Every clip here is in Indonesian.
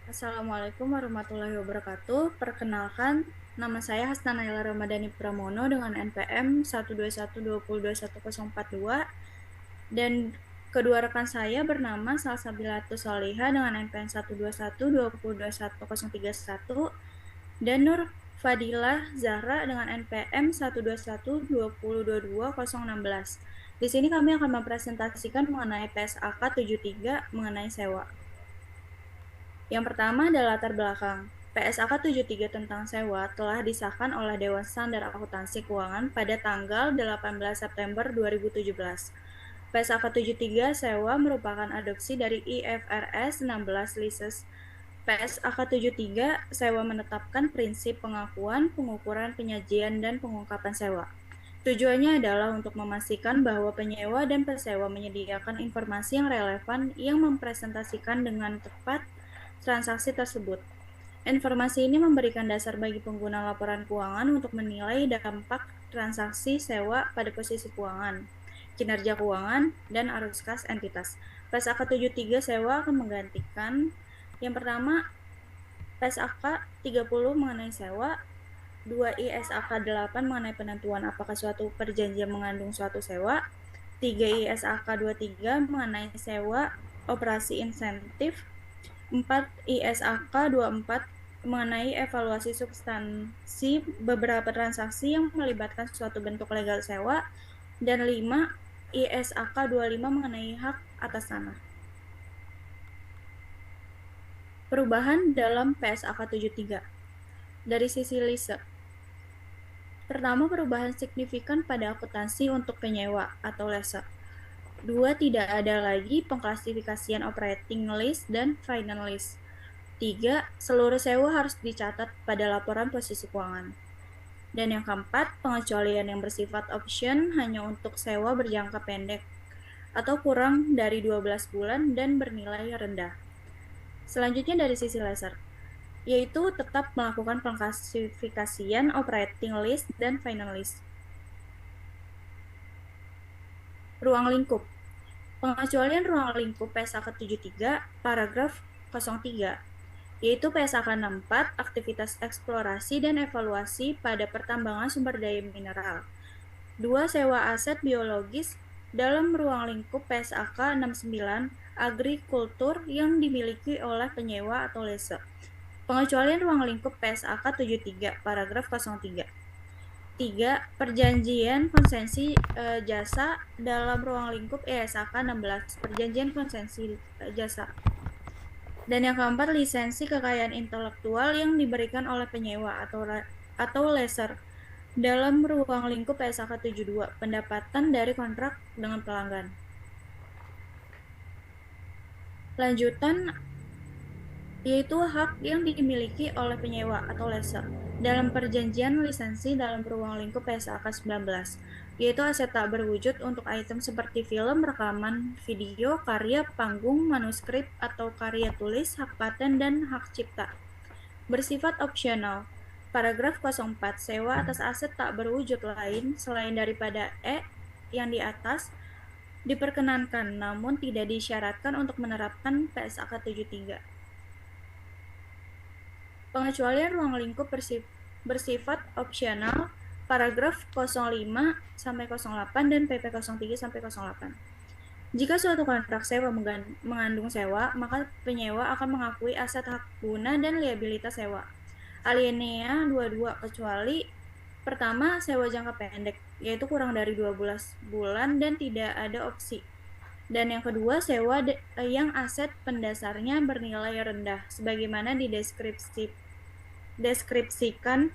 Assalamualaikum warahmatullahi wabarakatuh. Perkenalkan, nama saya Hasna Naila Ramadhani Pramono dengan NPM 12120211042 dan kedua rekan saya bernama Salsabilatus Soliha dengan NPM 12120211031 dan Nur Fadilah Zahra dengan NPM 12120222016. Di sini kami akan mempresentasikan mengenai PSAK 73 mengenai sewa. Yang pertama adalah latar belakang. PSAK 73 tentang sewa telah disahkan oleh Dewan Standar Akuntansi Keuangan pada tanggal 18 September 2017. PSAK 73 sewa merupakan adopsi dari IFRS 16 Leases. PSAK 73 sewa menetapkan prinsip pengakuan, pengukuran, penyajian, dan pengungkapan sewa. Tujuannya adalah untuk memastikan bahwa penyewa dan pesewa menyediakan informasi yang relevan yang mempresentasikan dengan tepat transaksi tersebut. Informasi ini memberikan dasar bagi pengguna laporan keuangan untuk menilai dampak transaksi sewa pada posisi keuangan, kinerja keuangan, dan arus kas entitas. PSAK 73 sewa akan menggantikan yang pertama PSAK 30 mengenai sewa, 2 ISAK 8 mengenai penentuan apakah suatu perjanjian mengandung suatu sewa, 3 ISAK 23 mengenai sewa operasi insentif, 4 ISAK 24 mengenai evaluasi substansi beberapa transaksi yang melibatkan suatu bentuk legal sewa, dan 5 ISAK 25 mengenai hak atas tanah. Perubahan dalam PSAK 73 dari sisi lease. Pertama, perubahan signifikan pada akuntansi untuk penyewa atau lessor. 2. Tidak ada lagi pengklasifikasian operating lease dan finance lease. 3. Seluruh sewa harus dicatat pada laporan posisi keuangan. Dan yang keempat, pengecualian yang bersifat option hanya untuk sewa berjangka pendek atau kurang dari 12 bulan dan bernilai rendah. Selanjutnya dari sisi lessor, yaitu tetap melakukan pengklasifikasian operating lease dan finance lease. Ruang lingkup. Pengecualian ruang lingkup PSAK 73 paragraf 03, yaitu PSAK 64 aktivitas eksplorasi dan evaluasi pada pertambangan sumber daya mineral. 2. Sewa aset biologis dalam ruang lingkup PSAK 69 agrikultur yang dimiliki oleh penyewa atau lessor. Pengecualian ruang lingkup PSAK 73 paragraf 03. 3. Perjanjian konsensi jasa dalam ruang lingkup ISAK 16 perjanjian konsensi jasa. Dan yang keempat, lisensi kekayaan intelektual yang diberikan oleh penyewa atau lessor dalam ruang lingkup PSAK 72 pendapatan dari kontrak dengan pelanggan. Lanjutan yaitu hak yang dimiliki oleh penyewa atau lessor dalam perjanjian lisensi dalam ruang lingkup PSAK 19, yaitu aset tak berwujud untuk item seperti film, rekaman, video, karya panggung, manuskrip, atau karya tulis, hak paten, dan hak cipta. Bersifat opsional. Paragraf 04, sewa atas aset tak berwujud lain selain daripada yang di atas diperkenankan, namun tidak disyaratkan untuk menerapkan PSAK 73. Pengecualian ruang lingkup bersifat opsional, paragraf 05-08 dan PP 03-08. Jika suatu kontrak sewa mengandung sewa, maka penyewa akan mengakui aset hak guna dan liabilitas sewa. Alinea 22 kecuali pertama, sewa jangka pendek, yaitu kurang dari 12 bulan dan tidak ada opsi. Dan yang kedua, sewa yang aset pendasarnya bernilai rendah, sebagaimana dideskripsikan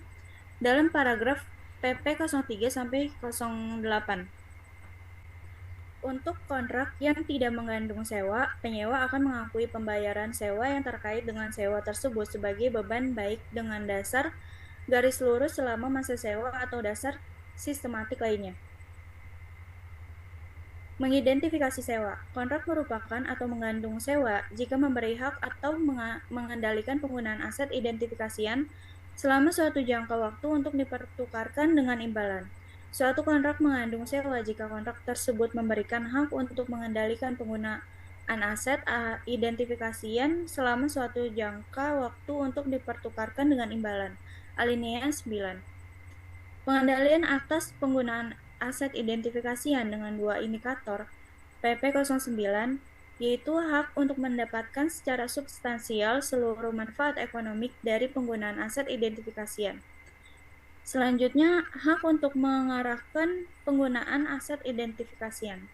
dalam paragraf PP 03-08. Untuk kontrak yang tidak mengandung sewa, penyewa akan mengakui pembayaran sewa yang terkait dengan sewa tersebut sebagai beban baik dengan dasar garis lurus selama masa sewa atau dasar sistematik lainnya. Mengidentifikasi sewa. Kontrak merupakan atau mengandung sewa jika memberi hak atau mengendalikan penggunaan aset identifikasian selama suatu jangka waktu untuk dipertukarkan dengan imbalan. Suatu kontrak mengandung sewa jika kontrak tersebut memberikan hak untuk mengendalikan aset identifikasian selama suatu jangka waktu untuk dipertukarkan dengan imbalan. Alinea 9. Pengendalian atas penggunaan aset identifikasian dengan dua indikator PP 09 yaitu hak untuk mendapatkan secara substansial seluruh manfaat ekonomik dari penggunaan aset identifikasian. Selanjutnya, hak untuk mengarahkan penggunaan aset identifikasian.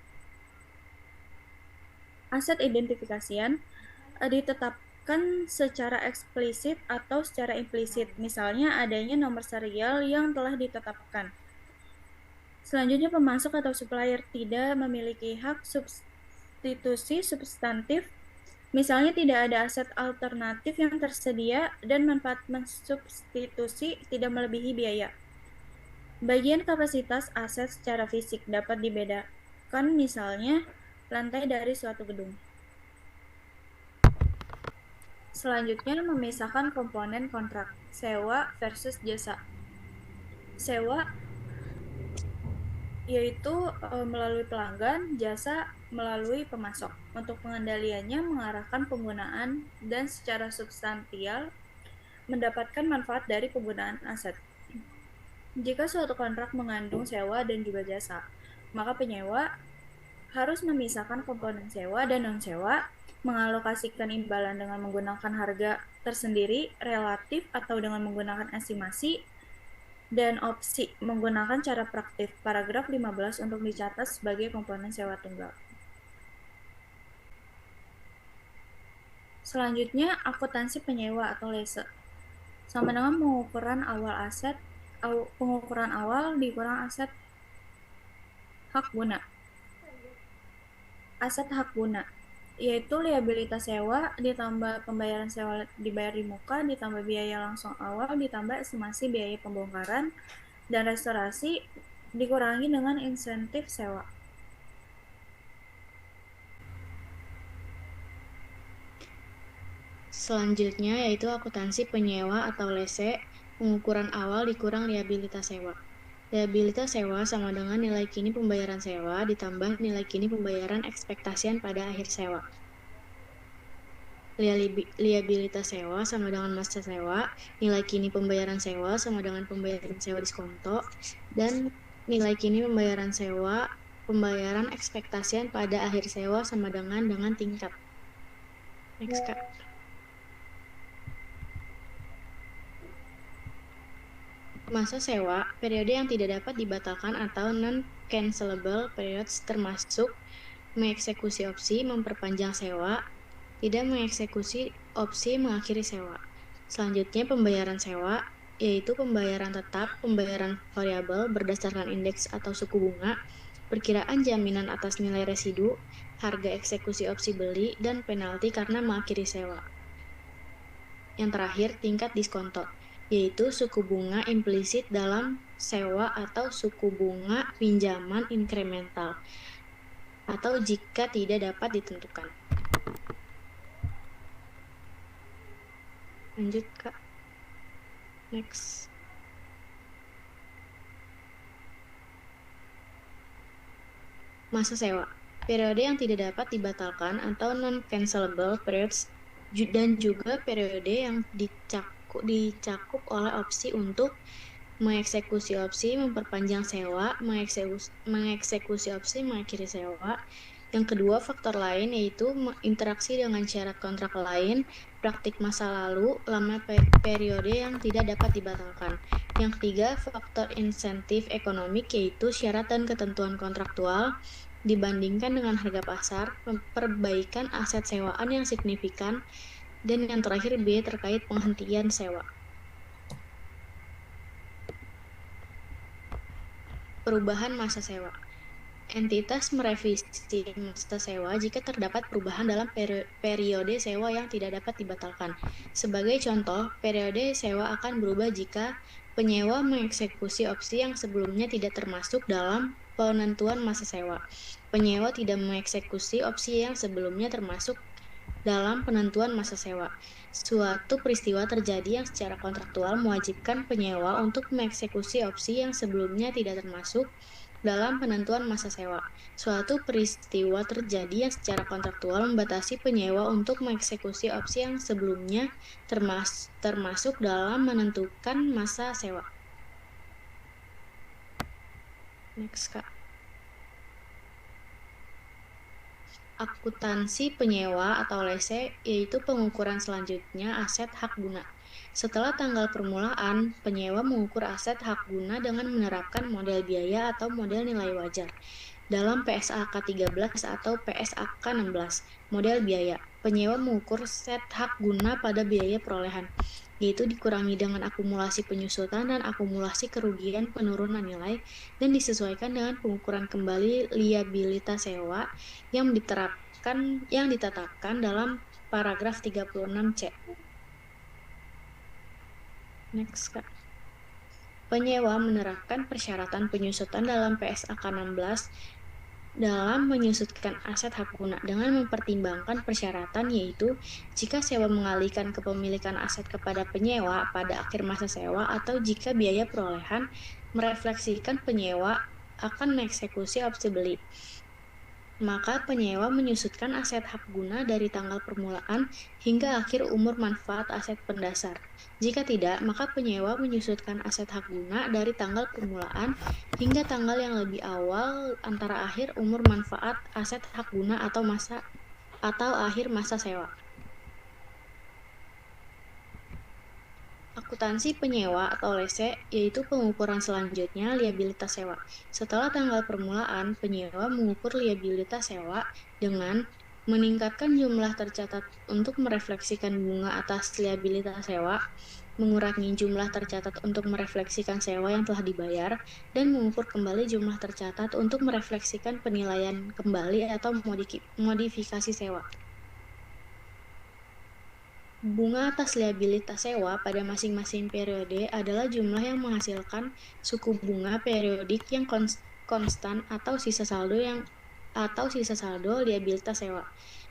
Aset identifikasian ditetapkan secara eksplisit atau secara implisit, misalnya adanya nomor serial yang telah ditetapkan. Selanjutnya, pemasok atau supplier tidak memiliki hak substitusi substantif, misalnya tidak ada aset alternatif yang tersedia dan manfaat mensubstitusi tidak melebihi biaya. Bagian kapasitas aset secara fisik dapat dibedakan, misalnya lantai dari suatu gedung. Selanjutnya, memisahkan komponen kontrak, sewa versus jasa. Sewa yaitu melalui pelanggan, jasa melalui pemasok. Untuk pengendaliannya mengarahkan penggunaan dan secara substansial mendapatkan manfaat dari penggunaan aset. Jika suatu kontrak mengandung sewa dan juga jasa, maka penyewa harus memisahkan komponen sewa dan non-sewa, mengalokasikan imbalan dengan menggunakan harga tersendiri, relatif, atau dengan menggunakan estimasi, dan opsi menggunakan cara praktif. Paragraf 15 untuk dicatat sebagai komponen sewa tunggal. Selanjutnya, akuntansi penyewa atau lese. Sama dengan pengukuran awal dikurang aset hak guna. Aset hak guna yaitu liabilitas sewa ditambah pembayaran sewa dibayar di muka ditambah biaya langsung awal ditambah estimasi biaya pembongkaran dan restorasi dikurangi dengan insentif sewa. Selanjutnya yaitu akuntansi penyewa atau lese, pengukuran awal dikurang liabilitas sewa. Liabilitas sewa sama dengan nilai kini pembayaran sewa ditambah nilai kini pembayaran ekspektasian pada akhir sewa. Liabilitas sewa sama dengan masa sewa, nilai kini pembayaran sewa sama dengan pembayaran sewa diskonto, dan nilai kini pembayaran sewa, pembayaran ekspektasian pada akhir sewa sama dengan tingkat. Next, Kak. Masa sewa, periode yang tidak dapat dibatalkan atau non-cancelable periods termasuk mengeksekusi opsi, memperpanjang sewa, tidak mengeksekusi opsi, mengakhiri sewa. Selanjutnya pembayaran sewa, yaitu pembayaran tetap, pembayaran variabel berdasarkan indeks atau suku bunga, perkiraan jaminan atas nilai residu, harga eksekusi opsi beli, dan penalti karena mengakhiri sewa. Yang terakhir, tingkat diskonto, yaitu suku bunga implisit dalam sewa atau suku bunga pinjaman inkremental, atau jika tidak dapat ditentukan. Lanjut, Kak. Next. Masa sewa, periode yang tidak dapat dibatalkan atau non-cancelable periods, dan juga periode yang dicakup oleh opsi untuk mengeksekusi opsi, memperpanjang sewa, mengeksekusi opsi, mengakhiri sewa. Yang kedua, faktor lain yaitu interaksi dengan syarat kontrak lain, praktik masa lalu, lama periode yang tidak dapat dibatalkan. Yang ketiga, faktor insentif ekonomik yaitu syarat dan ketentuan kontraktual dibandingkan dengan harga pasar, perbaikan aset sewaan yang signifikan, dan yang terakhir biaya terkait penghentian sewa. Perubahan masa sewa. Entitas merevisi masa sewa jika terdapat perubahan dalam periode sewa yang tidak dapat dibatalkan. Sebagai contoh, periode sewa akan berubah jika penyewa mengeksekusi opsi yang sebelumnya tidak termasuk dalam penentuan masa sewa. Penyewa tidak mengeksekusi opsi yang sebelumnya termasuk dalam penentuan masa sewa. Suatu peristiwa terjadi yang secara kontraktual mewajibkan penyewa untuk mengeksekusi opsi yang sebelumnya tidak termasuk dalam penentuan masa sewa. Suatu peristiwa terjadi yang secara kontraktual membatasi penyewa untuk mengeksekusi opsi yang sebelumnya termasuk dalam menentukan masa sewa. Next, Kak. Akuntansi penyewa atau lese yaitu pengukuran selanjutnya aset hak guna. Setelah tanggal permulaan, penyewa mengukur aset hak guna dengan menerapkan model biaya atau model nilai wajar. Dalam PSAK 13 atau PSAK 16, model biaya, penyewa mengukur set hak guna pada biaya perolehan, yaitu dikurangi dengan akumulasi penyusutan dan akumulasi kerugian penurunan nilai, dan disesuaikan dengan pengukuran kembali liabilitas sewa yang ditetapkan dalam paragraf 36C. Next, Kak. Penyewa menerapkan persyaratan penyusutan dalam PSAK 16 dalam menyusutkan aset hak guna dengan mempertimbangkan persyaratan, yaitu jika sewa mengalihkan kepemilikan aset kepada penyewa pada akhir masa sewa atau jika biaya perolehan merefleksikan penyewa akan mengeksekusi opsi beli. Maka penyewa menyusutkan aset hak guna dari tanggal permulaan hingga akhir umur manfaat aset pendasar. Jika tidak, maka penyewa menyusutkan aset hak guna dari tanggal permulaan hingga tanggal yang lebih awal antara akhir umur manfaat aset hak guna atau akhir masa sewa. Akuntansi penyewa atau lese yaitu pengukuran selanjutnya liabilitas sewa. Setelah tanggal permulaan, penyewa mengukur liabilitas sewa dengan meningkatkan jumlah tercatat untuk merefleksikan bunga atas liabilitas sewa, mengurangi jumlah tercatat untuk merefleksikan sewa yang telah dibayar, dan mengukur kembali jumlah tercatat untuk merefleksikan penilaian kembali atau modifikasi sewa. Bunga atas liabilitas sewa pada masing-masing periode adalah jumlah yang menghasilkan suku bunga periodik yang konstan atau sisa saldo liabilitas sewa.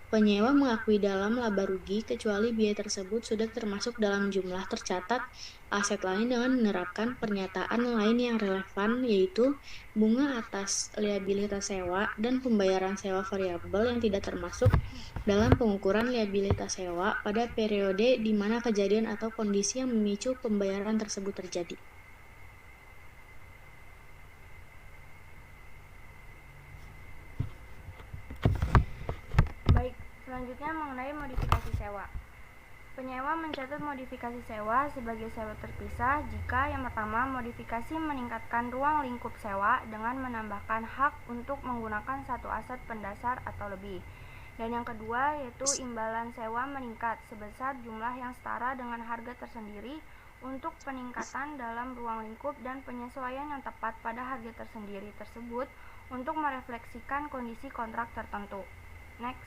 Penyewa mengakui dalam laba rugi kecuali biaya tersebut sudah termasuk dalam jumlah tercatat aset lain dengan menerapkan pernyataan lain yang relevan, yaitu bunga atas liabilitas sewa dan pembayaran sewa variabel yang tidak termasuk dalam pengukuran liabilitas sewa pada periode di mana kejadian atau kondisi yang memicu pembayaran tersebut terjadi. Baik, selanjutnya mengenai modifikasi sewa. Penyewa mencatat modifikasi sewa sebagai sewa terpisah jika yang pertama, modifikasi meningkatkan ruang lingkup sewa dengan menambahkan hak untuk menggunakan satu aset pendasar atau lebih. Dan yang kedua yaitu imbalan sewa meningkat sebesar jumlah yang setara dengan harga tersendiri untuk peningkatan dalam ruang lingkup dan penyesuaian yang tepat pada harga tersendiri tersebut untuk merefleksikan kondisi kontrak tertentu. Next.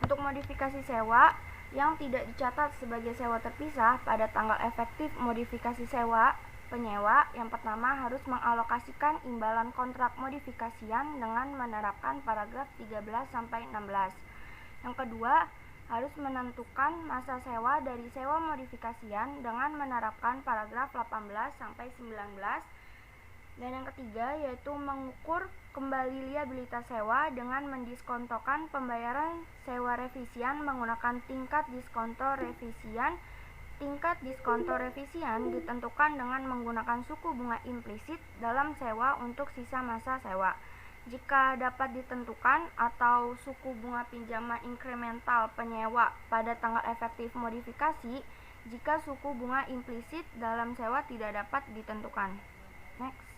Untuk modifikasi sewa yang tidak dicatat sebagai sewa terpisah pada tanggal efektif modifikasi sewa, penyewa yang pertama harus mengalokasikan imbalan kontrak modifikasian dengan menerapkan paragraf 13-16. Yang kedua, harus menentukan masa sewa dari sewa modifikasian dengan menerapkan paragraf 18-19. Dan yang ketiga yaitu mengukur kembali liabilitas sewa dengan mendiskontokan pembayaran sewa revisian menggunakan tingkat diskonto revisian. Tingkat diskonto revisian ditentukan dengan menggunakan suku bunga implisit dalam sewa untuk sisa masa sewa. Jika dapat ditentukan atau suku bunga pinjaman inkremental penyewa pada tanggal efektif modifikasi jika suku bunga implisit dalam sewa tidak dapat ditentukan. Next.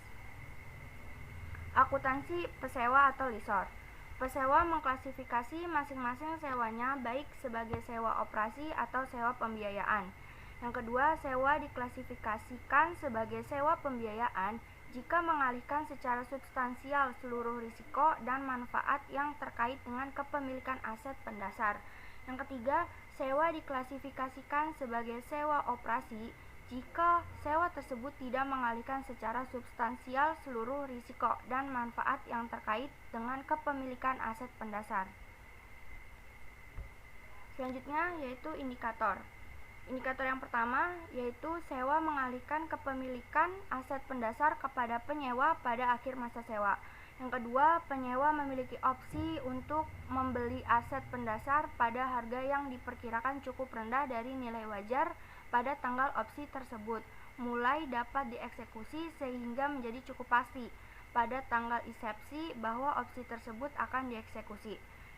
Akuntansi pesewa atau lisor. Pesewa mengklasifikasi masing-masing sewanya baik sebagai sewa operasi atau sewa pembiayaan. Yang kedua, sewa diklasifikasikan sebagai sewa pembiayaan jika mengalihkan secara substansial seluruh risiko dan manfaat yang terkait dengan kepemilikan aset pendasar. Yang ketiga, sewa diklasifikasikan sebagai sewa operasi jika sewa tersebut tidak mengalihkan secara substansial seluruh risiko dan manfaat yang terkait dengan kepemilikan aset pendasar. Selanjutnya yaitu indikator. Indikator yang pertama yaitu sewa mengalihkan kepemilikan aset pendasar kepada penyewa pada akhir masa sewa. Yang kedua, penyewa memiliki opsi untuk membeli aset pendasar pada harga yang diperkirakan cukup rendah dari nilai wajar pada tanggal opsi tersebut, mulai dapat dieksekusi sehingga menjadi cukup pasti pada tanggal insepsi bahwa opsi tersebut akan dieksekusi.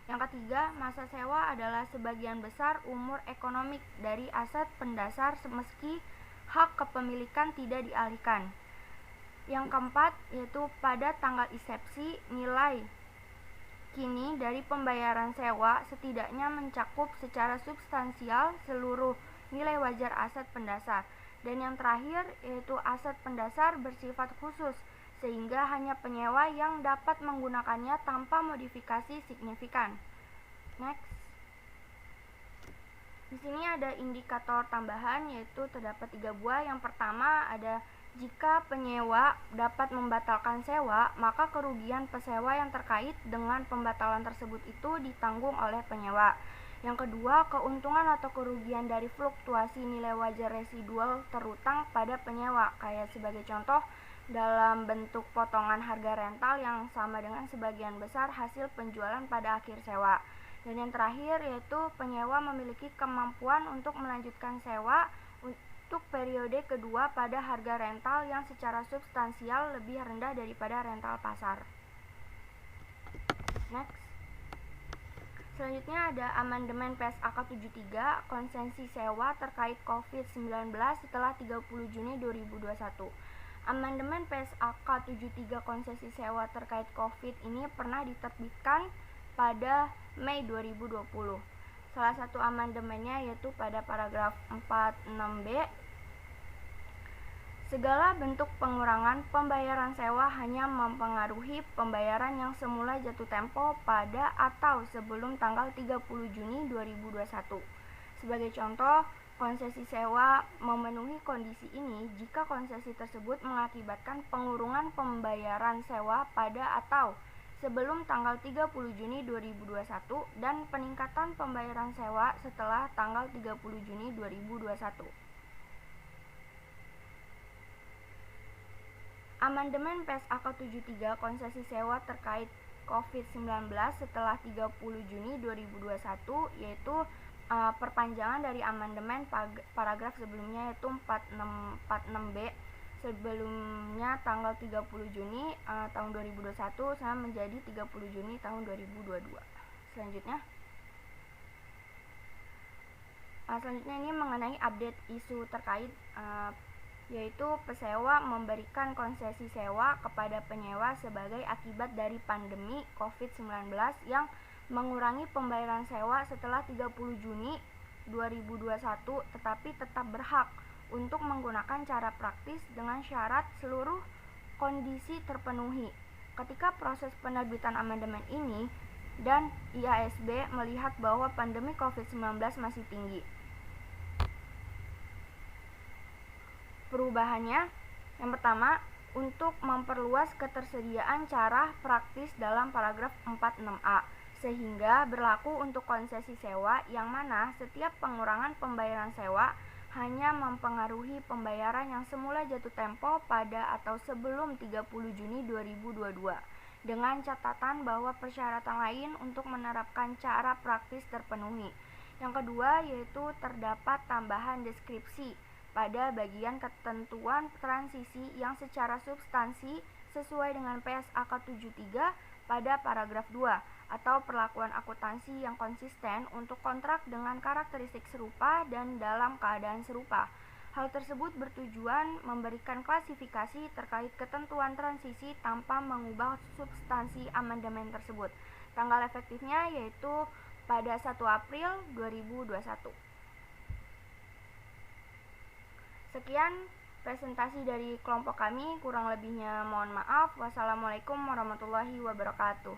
Yang ketiga, masa sewa adalah sebagian besar umur ekonomik dari aset pendasar meski hak kepemilikan tidak dialihkan. Yang keempat, yaitu pada tanggal insepsi nilai kini dari pembayaran sewa setidaknya mencakup secara substansial seluruh nilai wajar aset pendasar. Dan yang terakhir, yaitu aset pendasar bersifat khusus sehingga hanya penyewa yang dapat menggunakannya tanpa modifikasi signifikan. Next. Di sini ada indikator tambahan yaitu terdapat 3 buah. Yang pertama ada jika penyewa dapat membatalkan sewa, maka kerugian pesewa yang terkait dengan pembatalan tersebut itu ditanggung oleh penyewa. Yang kedua, keuntungan atau kerugian dari fluktuasi nilai wajar residual terutang pada penyewa, kayak sebagai contoh dalam bentuk potongan harga rental yang sama dengan sebagian besar hasil penjualan pada akhir sewa. Dan yang terakhir yaitu penyewa memiliki kemampuan untuk melanjutkan sewa untuk periode kedua pada harga rental yang secara substansial lebih rendah daripada rental pasar. Next. Selanjutnya ada amandemen PSAK 73 konsesi sewa terkait COVID-19 setelah 30 Juni 2021. Amandemen PSAK 73 konsesi sewa terkait COVID ini pernah diterbitkan pada Mei 2020. Salah satu amandemennya yaitu pada paragraf 46B. Segala bentuk pengurangan pembayaran sewa hanya mempengaruhi pembayaran yang semula jatuh tempo pada atau sebelum tanggal 30 Juni 2021. Sebagai contoh, konsesi sewa memenuhi kondisi ini jika konsesi tersebut mengakibatkan pengurungan pembayaran sewa pada atau sebelum tanggal 30 Juni 2021 dan peningkatan pembayaran sewa setelah tanggal 30 Juni 2021. Amandemen PSAK 73 konsesi sewa terkait COVID-19 setelah 30 Juni 2021 yaitu perpanjangan dari amandemen paragraf sebelumnya yaitu 46B sebelumnya tanggal 30 Juni tahun 2021 sama menjadi 30 Juni tahun 2022. Selanjutnya ini mengenai update isu terkait yaitu pesewa memberikan konsesi sewa kepada penyewa sebagai akibat dari pandemi COVID-19 yang mengurangi pembayaran sewa setelah 30 Juni 2021 tetapi tetap berhak untuk menggunakan cara praktis dengan syarat seluruh kondisi terpenuhi. Ketika proses penerbitan amandemen ini dan IASB melihat bahwa pandemi COVID-19 masih tinggi. Perubahannya, yang pertama, untuk memperluas ketersediaan cara praktis dalam paragraf 46A sehingga berlaku untuk konsesi sewa yang mana setiap pengurangan pembayaran sewa hanya mempengaruhi pembayaran yang semula jatuh tempo pada atau sebelum 30 Juni 2022 dengan catatan bahwa persyaratan lain untuk menerapkan cara praktis terpenuhi. Yang kedua yaitu terdapat tambahan deskripsi pada bagian ketentuan transisi yang secara substansi sesuai dengan PSAK 73 pada paragraf 2 atau perlakuan akuntansi yang konsisten untuk kontrak dengan karakteristik serupa dan dalam keadaan serupa. Hal tersebut bertujuan memberikan klasifikasi terkait ketentuan transisi tanpa mengubah substansi amandemen tersebut. Tanggal efektifnya yaitu pada 1 April 2021. Sekian presentasi dari kelompok kami, kurang lebihnya mohon maaf. Wassalamualaikum warahmatullahi wabarakatuh.